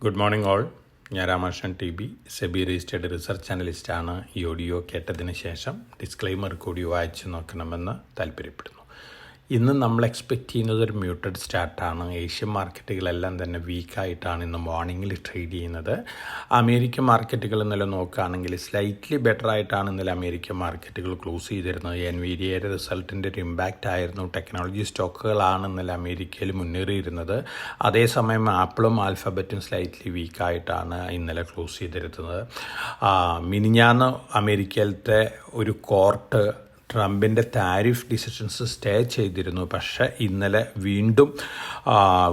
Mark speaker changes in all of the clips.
Speaker 1: Good morning all. ഞാൻ Ramakrishnan TB, SEBI registered research അനലിസ്റ്റാണ്. ഈ ഓഡിയോ കേട്ടതിന് ശേഷം ഡിസ്ക്ലെയിമർ കൂടി വായിച്ചു നോക്കണമെന്ന് താല്പര്യപ്പെടുന്നു. ഇന്ന് നമ്മൾ എക്സ്പെക്റ്റ് ചെയ്യുന്നത് ഒരു മ്യൂട്ടഡ് സ്റ്റാർട്ടാണ്. ഏഷ്യൻ മാർക്കറ്റുകളെല്ലാം തന്നെ വീക്കായിട്ടാണ് ഇന്ന് മോർണിംഗിൽ ട്രേഡ് ചെയ്യുന്നത്. അമേരിക്കൻ മാർക്കറ്റുകൾ ഇന്നലെ നോക്കുകയാണെങ്കിൽ സ്ലൈറ്റ്ലി ബെറ്റർ ആയിട്ടാണ് ഇന്നലെ അമേരിക്കൻ മാർക്കറ്റുകൾ ക്ലോസ് ചെയ്തിരുന്നത്. എൻവിഡിയയുടെ റിസൾട്ടിൻ്റെ ഒരു ഇമ്പാക്റ്റ് ആയിരുന്നു. ടെക്നോളജി സ്റ്റോക്കുകളാണ് ഇന്നലെ അമേരിക്കയിൽ മുന്നേറിയിരുന്നത്. അതേസമയം ആപ്പിളും ആൽഫബറ്റും സ്ലൈറ്റ്ലി വീക്കായിട്ടാണ് ഇന്നലെ ക്ലോസ് ചെയ്തിരുന്നത്. മിനിഞ്ഞാന്ന് അമേരിക്കയിലത്തെ ഒരു കോർട്ട് ട്രംപിൻ്റെ താരിഫ് ഡിസിഷൻസ് സ്റ്റേ ചെയ്തിരുന്നു. പക്ഷേ ഇന്നലെ വീണ്ടും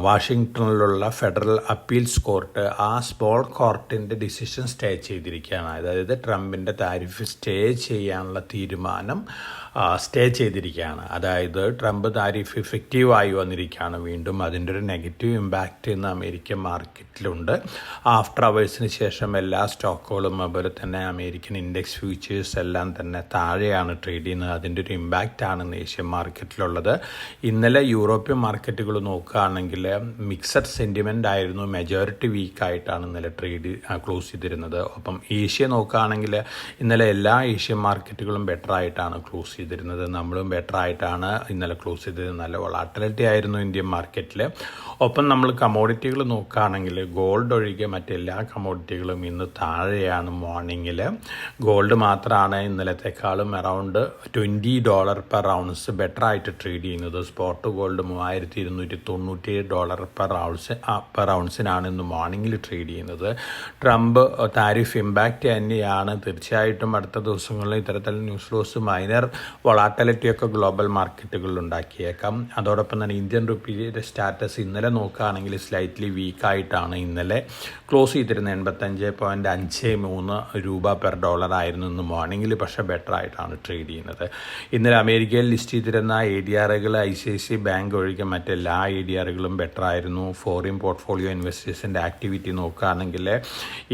Speaker 1: വാഷിങ്ടണിലുള്ള ഫെഡറൽ അപ്പീൽസ് കോർട്ട് ആ സ്മോൾ കോർട്ടിൻ്റെ ഡിസിഷൻ സ്റ്റേ ചെയ്തിരിക്കുകയാണ്. അതായത് ട്രംപിൻ്റെ താരിഫ് സ്റ്റേ ചെയ്യാനുള്ള തീരുമാനം സ്റ്റേ ചെയ്തിരിക്കുകയാണ്. അതായത് ട്രംപ് താരിഫ് ഇഫക്റ്റീവായി വന്നിരിക്കുകയാണ്. വീണ്ടും അതിൻ്റെ ഒരു നെഗറ്റീവ് ഇമ്പാക്റ്റ് ഇന്ന് അമേരിക്കൻ മാർക്കറ്റിലുണ്ട്. ആഫ്റ്റർ അവേഴ്സിന് ശേഷം എല്ലാ സ്റ്റോക്കുകളും അതുപോലെ തന്നെ അമേരിക്കൻ ഇൻഡെക്സ് ഫ്യൂച്ചേഴ്സ് എല്ലാം തന്നെ താഴെയാണ് ട്രേഡ് ചെയ്യുന്നത്. അതിൻ്റെ ഒരു ഇമ്പാക്റ്റാണ് ഇന്ന് ഏഷ്യൻ മാർക്കറ്റിലുള്ളത്. ഇന്നലെ യൂറോപ്യൻ മാർക്കറ്റുകൾ നോക്കുകയാണെങ്കിൽ മിക്സഡ് സെൻറ്റിമെൻ്റ് ആയിരുന്നു. മെജോറിറ്റി വീക്കായിട്ടാണ് ഇന്നലെ ട്രേഡ് ക്ലോസ് ചെയ്തിരുന്നത്. ഒപ്പം ഏഷ്യ നോക്കുകയാണെങ്കിൽ ഇന്നലെ എല്ലാ ഏഷ്യൻ മാർക്കറ്റുകളും ബെറ്റർ ആയിട്ടാണ് ക്ലോസ് ചെയ്തിരുന്നത്. നമ്മളും ബെറ്റർ ആയിട്ടാണ് ഇന്നലെ ക്ലോസ് ചെയ്തത്. നല്ല വോളാറ്റിലിറ്റി ആയിരുന്നു ഇന്ത്യൻ മാർക്കറ്റിൽ. ഒപ്പം നമ്മൾ കമോഡിറ്റികൾ നോക്കുകയാണെങ്കിൽ ഗോൾഡ് ഒഴികെ മറ്റെല്ലാ കമോഡിറ്റികളും ഇന്ന് താഴെയാണ് മോർണിംഗിൽ. ഗോൾഡ് മാത്രമാണ് ഇന്നലത്തെക്കാളും അറൗണ്ട് $20 പെർ ഔൺസ് ബെറ്റർ ആയിട്ട് ട്രേഡ് ചെയ്യുന്നത്. സ്പോട്ട് ഗോൾഡ് $3297 പെർ ഔൺസിനാണ് ഇന്ന് മോർണിംഗിൽ ട്രേഡ് ചെയ്യുന്നത്. ട്രംപ് താരിഫ് ഇമ്പാക്റ്റ് തന്നെയാണ്. തീർച്ചയായിട്ടും അടുത്ത ദിവസങ്ങളിൽ ഇത്തരത്തിൽ ന്യൂസ് ഫ്ലോസ് മൈനർ വൊളാറ്റിലിറ്റിയൊക്കെ ഗ്ലോബൽ മാർക്കറ്റുകളിൽ ഉണ്ടാക്കിയേക്കാം. അതോടൊപ്പം തന്നെ ഇന്ത്യൻ റുപ്പിയുടെ സ്റ്റാറ്റസ് ഇന്നലെ നോക്കുകയാണെങ്കിൽ സ്ലൈറ്റ്ലി വീക്കായിട്ടാണ് ഇന്നലെ ക്ലോസ് ചെയ്തിരുന്നത്. 85.53 രൂപ പെർ ഡോളർ ആയിരുന്നു ഇന്ന് മോർണിംഗിൽ. പക്ഷേ ബെറ്റർ ആയിട്ടാണ് ട്രേഡ് ചെയ്യുന്നത്. ഇന്നലെ അമേരിക്കയിൽ ലിസ്റ്റ് ചെയ്തിരുന്ന ADRകൾ ICICI ബാങ്ക് ഒഴികെ മറ്റെല്ലാ ADRകളും ബെറ്റർ ആയിരുന്നു. ഫോറിൻ പോർട്ട്ഫോളിയോ ഇൻവെസ്റ്റേഴ്സിൻ്റെ ആക്ടിവിറ്റി നോക്കുകയാണെങ്കിൽ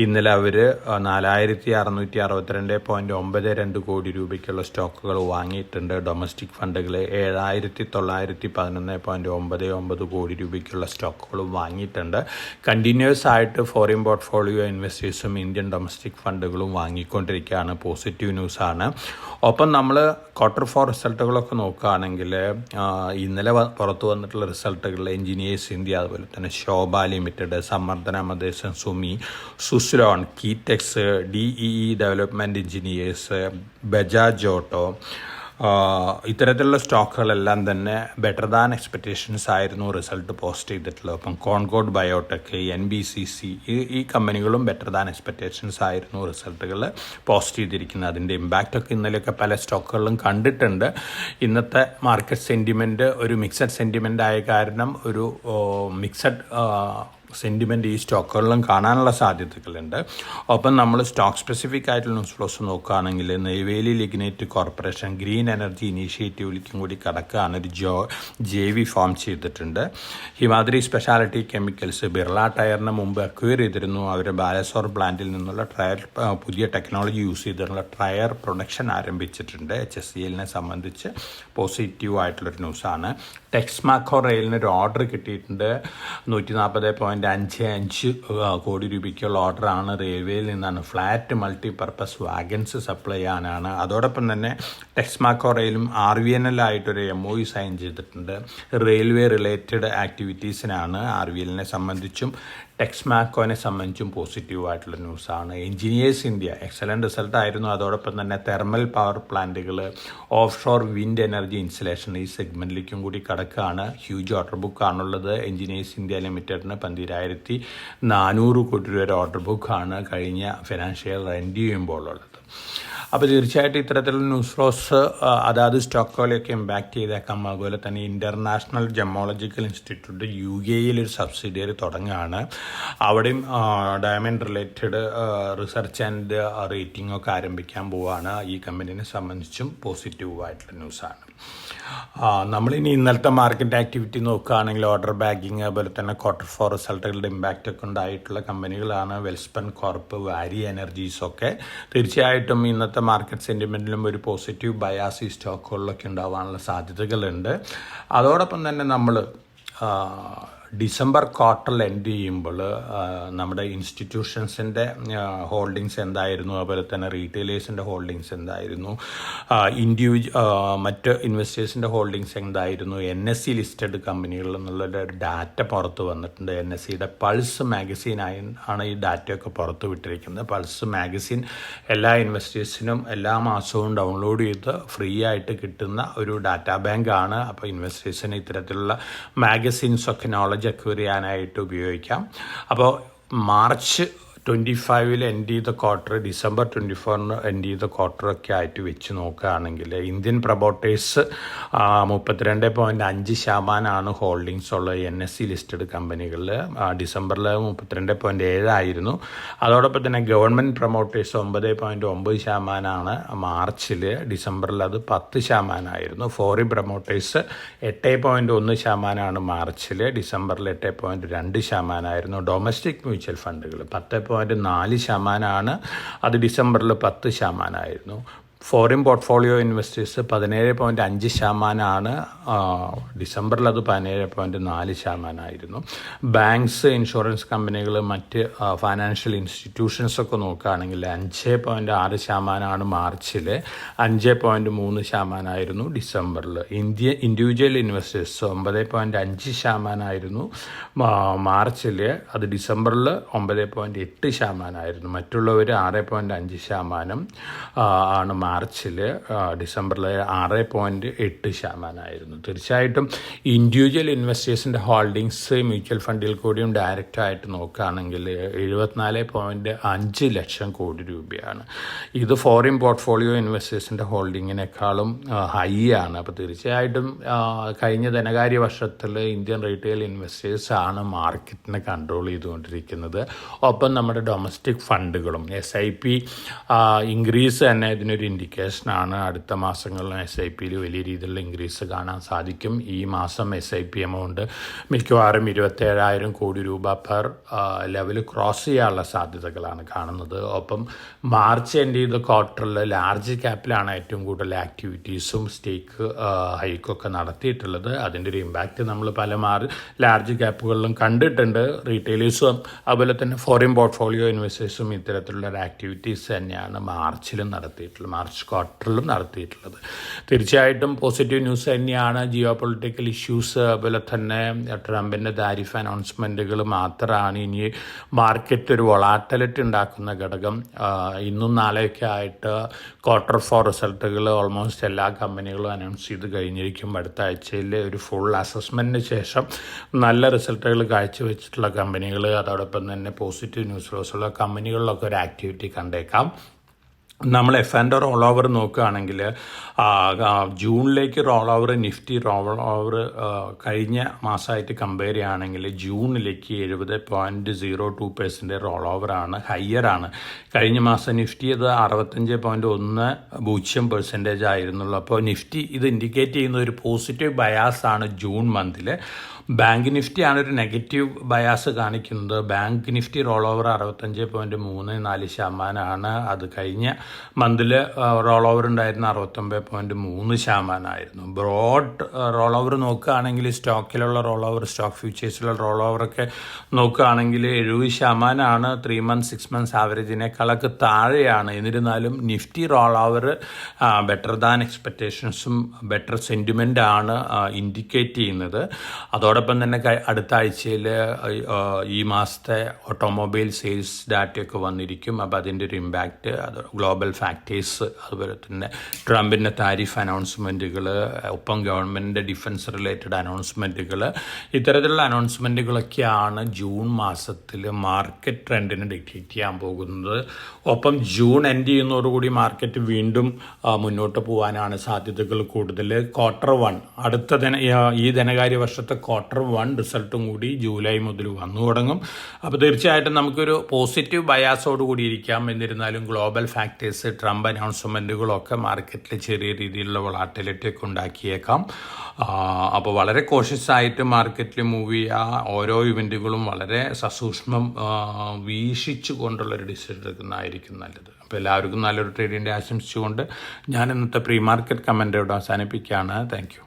Speaker 1: ഇന്നലെ അവർ 4662.92 കോടി രൂപയ്ക്കുള്ള സ്റ്റോക്കുകൾ വാങ്ങിയിട്ടുണ്ട്. ഡൊമസ്റ്റിക് ഫണ്ടുകൾ 7911.99 കോടി രൂപയ്ക്കുള്ള സ്റ്റോക്കുകളും വാങ്ങിയിട്ടുണ്ട്. കണ്ടിന്യൂസ് ആയിട്ട് ഫോറിൻ പോർട്ട്ഫോളിയോ ഇൻവെസ്റ്റേഴ്സും ഇന്ത്യൻ ഡൊമസ്റ്റിക് ഫണ്ടുകളും വാങ്ങിക്കൊണ്ടിരിക്കുകയാണ്. പോസിറ്റീവ് ന്യൂസാണ്. ഒപ്പം നമ്മൾ Q4 റിസൾട്ടുകളൊക്കെ നോക്കുകയാണെങ്കിൽ ഇന്നലെ പുറത്തു വന്നിട്ടുള്ള റിസൾട്ടുകളിൽ എഞ്ചിനീയേഴ്സ് ഇന്ത്യ, അതുപോലെ തന്നെ Sobha limited, Samvardhana Motherson Sumi, Suzlon, Kitex, DEE development engineers, Bajaj auto, ഇത്തരത്തിലുള്ള സ്റ്റോക്കുകളെല്ലാം തന്നെ ബെറ്റർ ദാൻ എക്സ്പെക്റ്റേഷൻസ് ആയിരുന്നു റിസൾട്ട് പോസ്റ്റ് ചെയ്തിട്ടുള്ളത്. അപ്പം കോൺകോഡ് ബയോടെക്, NBCC ഈ കമ്പനികളും ബെറ്റർ ദാൻ എക്സ്പെക്റ്റേഷൻസ് ആയിരുന്നു റിസൾട്ടുകൾ പോസ്റ്റ് ചെയ്തിരിക്കുന്നത്. അതിൻ്റെ ഇമ്പാക്റ്റൊക്കെ ഇന്നലെയൊക്കെ പല സ്റ്റോക്കുകളിലും കണ്ടിട്ടുണ്ട്. ഇന്നത്തെ മാർക്കറ്റ് സെൻറ്റിമെൻറ്റ് ഒരു മിക്സഡ് സെൻറ്റിമെൻ്റ് ആയ കാരണം ഒരു മിക്സഡ് സെൻറ്റിമെൻറ്റ് ഈ സ്റ്റോക്കുകളിലും കാണാനുള്ള സാധ്യതകളുണ്ട്. ഒപ്പം നമ്മൾ സ്റ്റോക്ക് സ്പെസിഫിക് ആയിട്ടുള്ള ന്യൂസ് ഫ്ലോസ് നോക്കുകയാണെങ്കിൽ Neyveli lignite corporation green energy ഇനീഷ്യേറ്റീവിലേക്കും കൂടി കടക്കുകയാണ്. ഒരു JV ഫോം ചെയ്തിട്ടുണ്ട്. ഹിമാദ്രി സ്പെഷ്യാലിറ്റി കെമിക്കൽസ് ബിർള ടയറിന് മുമ്പ് അക്വയർ ചെയ്തിരുന്നു. അവർ ബാലസോർ പ്ലാന്റിൽ നിന്നുള്ള പുതിയ ടെക്നോളജി യൂസ് ചെയ്തിട്ടുള്ള ടയർ പ്രൊഡക്ഷൻ ആരംഭിച്ചിട്ടുണ്ട്. HSCLനെ സംബന്ധിച്ച് പോസിറ്റീവ് ആയിട്ടുള്ളൊരു ന്യൂസാണ്. ടെക്സ്മാക്കോ റെയിലിന് ഒരു ഓർഡർ കിട്ടിയിട്ടുണ്ട്. 140.55 കോടി രൂപയ്ക്കുള്ള ഓർഡറാണ്. റെയിൽവേയിൽ നിന്നാണ്. ഫ്ലാറ്റ് മൾട്ടിപർപ്പസ് വാഗൻസ് സപ്ലൈ ചെയ്യാനാണ്. അതോടൊപ്പം തന്നെ ടെക്സ്മാക്കോ റെയിലും RVNL ആയിട്ടൊരു MOU സൈൻ ചെയ്തിട്ടുണ്ട്. റെയിൽവേ റിലേറ്റഡ് ആക്ടിവിറ്റീസിനാണ്. RVNLനെ സംബന്ധിച്ചും ടെക്സ്മാക്കോനെ സംബന്ധിച്ചും പോസിറ്റീവായിട്ടുള്ള ന്യൂസാണ്. എഞ്ചിനീയേഴ്സ് ഇന്ത്യ എക്സലൻറ്റ് റിസൾട്ടായിരുന്നു. അതോടൊപ്പം തന്നെ തെർമൽ പവർ പ്ലാന്റുകൾ, off shore wind energy installation ഈ സെഗ്മെൻറ്റിലേക്കും കൂടി കടക്കുകയാണ്. ഹ്യൂജ് ഓർഡർ ബുക്കാണുള്ളത്. എഞ്ചിനീയേഴ്സ് ഇന്ത്യ ലിമിറ്റഡിന് 12,400 കോടി രൂപയുടെ ഓർഡർ ബുക്കാണ് കഴിഞ്ഞ ഫിനാൻഷ്യൽ എൻഡ് ചെയ്യുമ്പോൾ ഉള്ളത്. അപ്പോൾ തീർച്ചയായിട്ടും ഇത്തരത്തിലുള്ള ന്യൂസ് ഫ്ലോസ് അതാത് സ്റ്റോക്കുകളെയൊക്കെ ഇമ്പാക്റ്റ് ചെയ്തേക്കാം. അതുപോലെ തന്നെ ഇൻ്റർനാഷണൽ ജെമോളജിക്കൽ ഇൻസ്റ്റിറ്റ്യൂട്ട് UAEയിൽ ഒരു സബ്സിഡിയറി തുടങ്ങുകയാണ്. അവിടെയും diamond related research and rating ഒക്കെ ആരംഭിക്കാൻ പോവുകയാണ്. ഈ കമ്പനീനെ സംബന്ധിച്ചും പോസിറ്റീവായിട്ടുള്ള ന്യൂസാണ്. നമ്മളിനി ഇന്നലത്തെ മാർക്കറ്റ് ആക്ടിവിറ്റി നോക്കുകയാണെങ്കിൽ ഓർഡർ ബാഗിങ്, അതുപോലെ തന്നെ Q4 റിസൾട്ടുകളുടെ ഇമ്പാക്റ്റ് ഒക്കെ ഉണ്ടായിട്ടുള്ള കമ്പനികളാണ് വെൽസ്പൺ കോർപ്പ്, വാരി എനർജീസ് ഒക്കെ. തീർച്ചയായിട്ടും ഇന്നത്തെ മാർക്കറ്റ് സെൻറ്റിമെൻറ്റിലും ഒരു പോസിറ്റീവ് ബയാസ് ഈ സ്റ്റോക്കുകളിലൊക്കെ ഉണ്ടാവാനുള്ള സാധ്യതകളുണ്ട്. അതോടൊപ്പം തന്നെ നമ്മൾ ഡിസംബർ ക്വാർട്ടറിൽ എൻഡ് ചെയ്യുമ്പോൾ നമ്മുടെ ഇൻസ്റ്റിറ്റ്യൂഷൻസിൻ്റെ ഹോൾഡിങ്സ് എന്തായിരുന്നു, അതുപോലെ തന്നെ റീറ്റെയിലേഴ്സിൻ്റെ ഹോൾഡിങ്സ് എന്തായിരുന്നു, മറ്റ് ഇൻവെസ്റ്റേഴ്സിൻ്റെ ഹോൾഡിങ്സ് എന്തായിരുന്നു, NSE ലിസ്റ്റഡ് കമ്പനികളിൽ നിന്നുള്ളൊരു ഡാറ്റ പുറത്ത് വന്നിട്ടുണ്ട്. NSEയുടെ പൾസ് മാഗസീനായി ആണ് ഈ ഡാറ്റയൊക്കെ പുറത്ത് വിട്ടിരിക്കുന്നത്. പൾസ് മാഗസീൻ എല്ലാ ഇൻവെസ്റ്റേഴ്സിനും എല്ലാ മാസവും ഡൗൺലോഡ് ചെയ്ത് ഫ്രീ ആയിട്ട് കിട്ടുന്ന ഒരു ഡാറ്റാ ബാങ്കാണ്. അപ്പോൾ ഇൻവെസ്റ്റേഴ്സിന് ഇത്തരത്തിലുള്ള മാഗസീൻസൊക്കെ നോളജ് അക്വയർ ചെയ്യാനായിട്ട് ഉപയോഗിക്കാം. അപ്പോൾ മാർച്ച് 25 എൻഡ് ചെയ്ത ക്വാർട്ടർ, ഡിസംബർ 24 എൻഡ് ചെയ്ത ക്വാർട്ടറൊക്കെ ആയിട്ട് വെച്ച് നോക്കുകയാണെങ്കിൽ ഇന്ത്യൻ പ്രൊമോട്ടേഴ്സ് 32.5% ഹോൾഡിങ്സ് ഉള്ള NSE ലിസ്റ്റഡ് കമ്പനികളിൽ. ഡിസംബറിൽ 32.7 ആയിരുന്നു. അതോടൊപ്പം തന്നെ ഗവൺമെൻറ് പ്രൊമോട്ടേഴ്സ് 9.9% മാർച്ചിൽ. ഡിസംബറിൽ അത് 10% ആയിരുന്നു. ഫോറിൻ പ്രൊമോട്ടേഴ്സ് 8.1% മാർച്ചിൽ. ഡിസംബറിൽ 8.2% ആയിരുന്നു. ഡൊമസ്റ്റിക് മ്യൂച്വൽ ഫണ്ടുകൾ 10.4%, അത് ഡിസംബറിൽ 10% ആയിരുന്നു. ഫോറിൻ പോർട്ട്ഫോളിയോ ഇൻവെസ്റ്റേഴ്സ് 17.5%, ഡിസംബറിൽ അത് 17.4% ആയിരുന്നു. ബാങ്ക്സ്, ഇൻഷുറൻസ് കമ്പനികൾ, മറ്റ് ഫൈനാൻഷ്യൽ ഇൻസ്റ്റിറ്റ്യൂഷൻസൊക്കെ നോക്കുകയാണെങ്കിൽ 5.6% മാർച്ചിൽ, 5.3% ആയിരുന്നു ഡിസംബറിൽ. ഇൻഡിവിജ്വൽ ഇൻവെസ്റ്റേഴ്സ് 9.5% ആയിരുന്നു മാർച്ചിൽ, അത് ഡിസംബറിൽ 9.8% ആയിരുന്നു. മറ്റുള്ളവർ 6.5% ആണ് മാർച്ചിൽ, ഡിസംബറിൽ 6.8% ആയിരുന്നു. തീർച്ചയായിട്ടും ഇൻഡിവിജ്വൽ ഇൻവെസ്റ്റേഴ്സിൻ്റെ ഹോൾഡിങ്സ് മ്യൂച്വൽ ഫണ്ടിൽ കൂടിയും ഡയറക്റ്റായിട്ട് നോക്കുകയാണെങ്കിൽ 74.5 ലക്ഷം കോടി രൂപയാണ്. ഇത് ഫോറിൻ പോർട്ട്ഫോളിയോ ഇൻവെസ്റ്റേഴ്സിൻ്റെ ഹോൾഡിങ്ങിനേക്കാളും ഹൈ ആണ്. അപ്പോൾ തീർച്ചയായിട്ടും കഴിഞ്ഞ ധനകാര്യ വർഷത്തിൽ ഇന്ത്യൻ റീറ്റെയിൽ ഇൻവെസ്റ്റേഴ്സാണ് മാർക്കറ്റിനെ കൺട്രോൾ ചെയ്തുകൊണ്ടിരിക്കുന്നത്. ഒപ്പം നമ്മുടെ ഡൊമസ്റ്റിക് ഫണ്ടുകളും SIP ഇൻക്രീസ് തന്നെ ഇതിനൊരു ഇൻഡിക്കേഷനാണ്. അടുത്ത മാസങ്ങളിൽ SIPയിൽ വലിയ രീതിയിലുള്ള ഇൻക്രീസ് കാണാൻ സാധിക്കും. ഈ മാസം SIP എമൗണ്ട് മിക്കവാറും 27,000 കോടി രൂപ പെർ ലെവൽ ക്രോസ് ചെയ്യാനുള്ള സാധ്യതകളാണ് കാണുന്നത്. ഒപ്പം മാർച്ച് എൻഡ് ചെയ്ത ക്വാർട്ടറിൽ ലാർജ് ക്യാപ്പിലാണ് ഏറ്റവും കൂടുതൽ ആക്ടിവിറ്റീസും സ്റ്റേക്ക് ഹൈക്കൊക്കെ നടത്തിയിട്ടുള്ളത്. അതിൻ്റെ ഒരു ഇമ്പാക്റ്റ് നമ്മൾ പല ലാർജ് ക്യാപ്പുകളിലും കണ്ടിട്ടുണ്ട്. റീറ്റെയിലേഴ്സും അതുപോലെ തന്നെ ഫോറിൻ പോർട്ട്ഫോളിയോ ഇൻവെസ്റ്റേഴ്സും ഇത്തരത്തിലുള്ള ഒരു ആക്ടിവിറ്റീസ് തന്നെയാണ് മാർച്ചിലും നടത്തിയിട്ടുള്ളത്, മാർച്ച് ക്വാർട്ടറിലും നടത്തിയിട്ടുള്ളത്. തീർച്ചയായിട്ടും പോസിറ്റീവ് ന്യൂസ് തന്നെയാണ്. ജിയോ പൊളിറ്റിക്കൽ ഇഷ്യൂസ്, അതുപോലെ തന്നെ ട്രംപിൻ്റെ താരിഫ് അനൗൺസ്മെൻറ്റുകൾ മാത്രമാണ് ഇനി മാർക്കറ്റ് ഒരു വൊളാറ്റിലിറ്റി ഉണ്ടാക്കുന്ന ഘടകം. ഇന്നും നാളെയൊക്കെ ആയിട്ട് Q4 റിസൾട്ടുകൾ ഓൾമോസ്റ്റ് എല്ലാ കമ്പനികളും അനൗൺസ് ചെയ്ത് കഴിഞ്ഞിരിക്കും. അടുത്ത ആഴ്ചയിൽ ഒരു ഫുൾ അസസ്മെൻറ്റിന് ശേഷം നല്ല റിസൾട്ടുകൾ കാഴ്ചവെച്ചിട്ടുള്ള കമ്പനികൾ, അതോടൊപ്പം തന്നെ പോസിറ്റീവ് ന്യൂസ് ഉള്ള കമ്പനികളിലൊക്കെ ഒരു ആക്ടിവിറ്റി കണ്ടേക്കാം. നമ്മൾ F&O റോൾ ഓവർ നോക്കുകയാണെങ്കിൽ ജൂണിലേക്ക് roll over, Nifty roll over കഴിഞ്ഞ മാസമായിട്ട് കമ്പയർ ചെയ്യുകയാണെങ്കിൽ ജൂണിലേക്ക് 70.02% റോൾ ഓവറാണ്, ഹയറാണ്. കഴിഞ്ഞ മാസം നിഫ്റ്റി അത് 65.10% ആയിരുന്നുള്ളൂ. അപ്പോൾ നിഫ്റ്റി ഇത് ഇൻഡിക്കേറ്റ് ചെയ്യുന്ന ഒരു പോസിറ്റീവ് ബയാസാണ് ജൂൺ മന്തിൽ. ബാങ്ക് നിഫ്റ്റിയാണ് ഒരു നെഗറ്റീവ് ബയാസ് കാണിക്കുന്നത്. ബാങ്ക് നിഫ്റ്റി റോൾ ഓവർ 65.34% അത് കഴിഞ്ഞ മന്തിൽ റോൾ ഓവർ ഉണ്ടായിരുന്ന 69.3% ആയിരുന്നു. ബ്രോഡ് റോൾ ഓവർ നോക്കുകയാണെങ്കിൽ സ്റ്റോക്കിലുള്ള റോൾ ഓവർ, സ്റ്റോക്ക് ഫ്യൂച്ചേഴ്സിലുള്ള റോൾ ഓവറൊക്കെ നോക്കുകയാണെങ്കിൽ 70% 3 months 6 months ആവറേജിനേക്കാളൊക്കെ താഴെയാണ്. എന്നിരുന്നാലും Nifty roll over better than എക്സ്പെക്റ്റേഷൻസും ബെറ്റർ സെൻറ്റിമെൻ്റ് ആണ് ഇൻഡിക്കേറ്റ് ചെയ്യുന്നത്. അതോടൊപ്പം തന്നെ അടുത്ത ആഴ്ചയിൽ ഈ മാസത്തെ ഓട്ടോമൊബൈൽ സെയിൽസ് ഡാറ്റയൊക്കെ വന്നിരിക്കും. അപ്പോൾ അതിൻ്റെ ഒരു ഇമ്പാക്റ്റ്, അത് ഗ്ലോബൽ ഫാക്ടേഴ്സ്, അതുപോലെ തന്നെ ട്രംപിൻ്റെ താരിഫ് അനൗൺസ്മെൻറ്റുകൾ, ഒപ്പം ഗവൺമെൻറ്റിൻ്റെ ഡിഫൻസ് റിലേറ്റഡ് അനൗൺസ്മെൻറ്റുകൾ, ഇത്തരത്തിലുള്ള അനൗൺസ്മെൻറ്റുകളൊക്കെയാണ് ജൂൺ മാസത്തിൽ മാർക്കറ്റ് ട്രെൻഡിനെ ഡിക്റ്റേറ്റ് ചെയ്യാൻ പോകുന്നത്. ഒപ്പം ജൂൺ എൻഡ് ചെയ്യുന്നതോടുകൂടി മാർക്കറ്റ് വീണ്ടും മുന്നോട്ട് പോകാനാണ് സാധ്യതകൾ കൂടുതൽ. Q1 അടുത്ത ഈ ധനകാര്യ വർഷത്തെ Q1 റിസൾട്ടും കൂടി ജൂലൈ മുതൽ വന്നു തുടങ്ങും. അപ്പോൾ തീർച്ചയായിട്ടും നമുക്കൊരു പോസിറ്റീവ് ബയാസോട് കൂടി ഇരിക്കാം. എന്നിരുന്നാലും ഗ്ലോബൽ ഫാക്ടേഴ്സ്, ട്രംപ് അനൗൺസ്മെൻറ്റുകളൊക്കെ മാർക്കറ്റിൽ ചെറിയ രീതിയിലുള്ള വൊളാറ്റിലിറ്റി ഒക്കെ ഉണ്ടാക്കിയേക്കാം. അപ്പോൾ വളരെ കോഷ്യസ് ആയിട്ട് മാർക്കറ്റിൽ മൂവ് ചെയ്യുക. ഓരോ ഇവൻറ്റുകളും വളരെ സസൂക്ഷ്മം വീക്ഷിച്ചു കൊണ്ടുള്ളൊരു ഡിസിഷൻ എടുക്കുന്നതായിരിക്കും നല്ലത്. അപ്പോൾ എല്ലാവർക്കും നല്ലൊരു ട്രേഡിൻ്റെ ആശംസിച്ചുകൊണ്ട് ഞാൻ ഇന്നത്തെ പ്രീ മാർക്കറ്റ് കമൻ്റ് ഇവിടെ അവസാനിപ്പിക്കുകയാണ്. Thank you.